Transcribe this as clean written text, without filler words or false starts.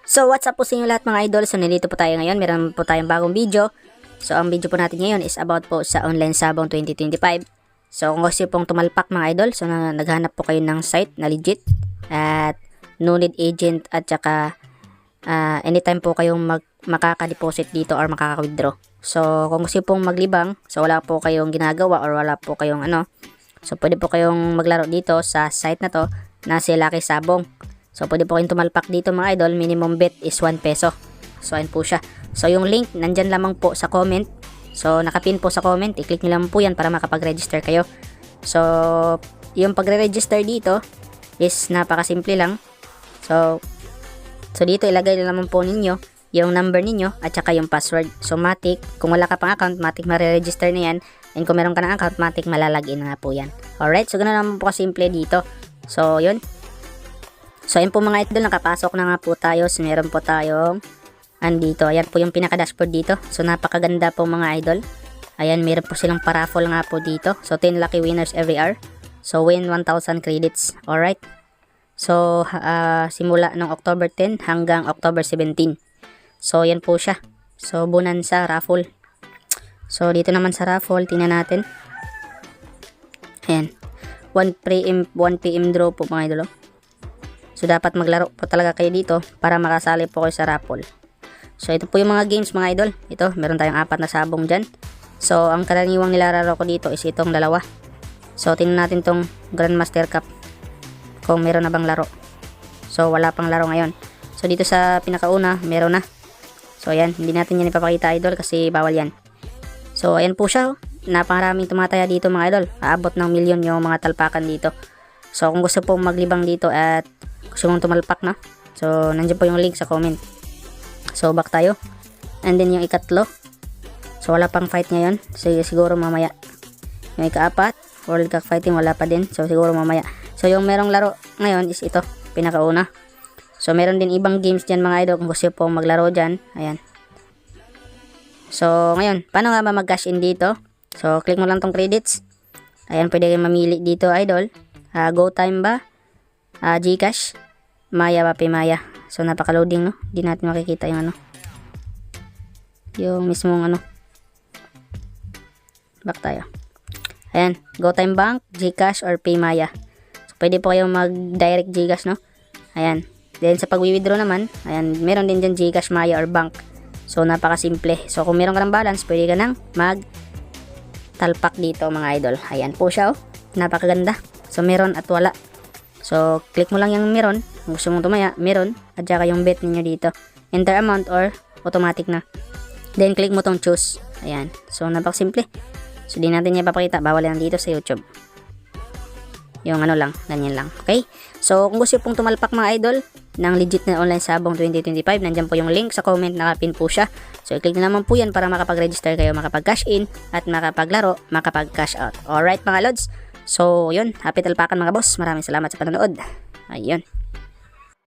So what's up po sa inyo lahat mga idol. So nandito po tayo ngayon, meron po tayong bagong video. So ang video po natin ngayon is about po sa online sabong 2025. So kung gusto pong tumalpak mga idol, so naghanap po kayo ng site na legit at no need agent at saka anytime po kayong makaka-deposit dito or makaka-withdraw. So kung gusto pong maglibang, so wala po kayong ginagawa or wala po kayong so pwede po kayong maglaro dito sa site na to na si Lucky Sabong. So pwede po kayong tumalpak dito mga idol, minimum bet is 1 peso. So ayun po siya. So yung link nandyan lamang po sa comment. So nakapin po sa comment, i-click nyo lang po yan para makapag-register kayo. So yung pagre-register dito is napakasimple lang. So dito ilagay na naman po ninyo yung number ninyo at saka yung password. So matik, kung wala ka pang account, matik mariregister na yan. And kung meron ka ng account, matik malalagin na nga po yan. Alright, so ganoon naman po kasimple dito. So yun. So ayun po mga idol, nakapasok na nga po tayo. So meron po tayong andito. Ayan po yung pinaka-dashboard dito. So napakaganda po mga idol. Ayan, meron po silang paraffle nga po dito. So 10 lucky winners every hour. So win 1,000 credits. Alright. So simula ng October 10 hanggang October 17. So yan po siya. So bonanza raffle. So dito naman sa raffle, tingnan natin. Ayan. 1 PM draw po mga idol. So dapat maglaro po talaga kayo dito para makasali po kayo sa raffle. So ito po yung mga games mga idol. Ito, meron tayong 4 na sabong dyan. So ang karaniwang nilalaro ko dito is itong dalawa. So tingnan natin tong Grandmaster Cup kung meron na bang laro. So wala pang laro ngayon. So dito sa pinakauna meron na. So ayan, hindi natin yan ipapakita idol kasi bawal yan. So ayan po siya, oh. Napakaraming tumataya dito mga idol. Aabot ng milyon yung mga talpakan dito. So kung gusto pong maglibang dito at gusto mong tumalpak na, so nandiyan po yung link sa comment. So back tayo. And then yung ikatlo, so wala pang fight ngayon, so siguro mamaya. Yung ika-4, World Cup fighting wala pa din, so siguro mamaya. So yung merong laro ngayon is ito, pinakauna. So meron din ibang games dyan mga idol kung gusto pong maglaro dyan. Ayan. So ngayon, paano nga ba mag-cash in dito? So click mo lang tong credits. Ayan, pwede kayong mamili dito idol. GoTime ba? Gcash, Maya ba, Paymaya. So napaka-loading, no? Di natin makikita yung yung mismong Back tayo. Ayan, GoTime Bank, Gcash or Paymaya. So pwede po kayong mag-direct Gcash, no? Ayan. Then sa pag-withdraw naman, ayan, meron din dyan Gcash, Maya or Bank. So napaka-simple. So kung meron ka ng balance, pwede ka nang mag-talpak dito mga idol. Ayan po siya, oh. Napakaganda. So meron at wala. So click mo lang yung meron. Kung gusto mong tumaya, meron. At saka yung bet niyo dito. Enter amount or automatic na. Then click mo tong choose. Ayan. So napakasimple. So di natin niya papakita. Bawal yan dito sa YouTube. Yung lang, ganyan lang. Okay? So kung gusto pong tumalpak mga idol ng legit na online sabong 2025, nandyan po yung link sa comment, nakapin po siya. So i-click na naman po yan para makapag-register kayo, makapag-cash in at makapaglaro, makapag-cash out. Alright mga lods. So yun, happy talpakan mga boss. Maraming salamat sa panonood. Ayun.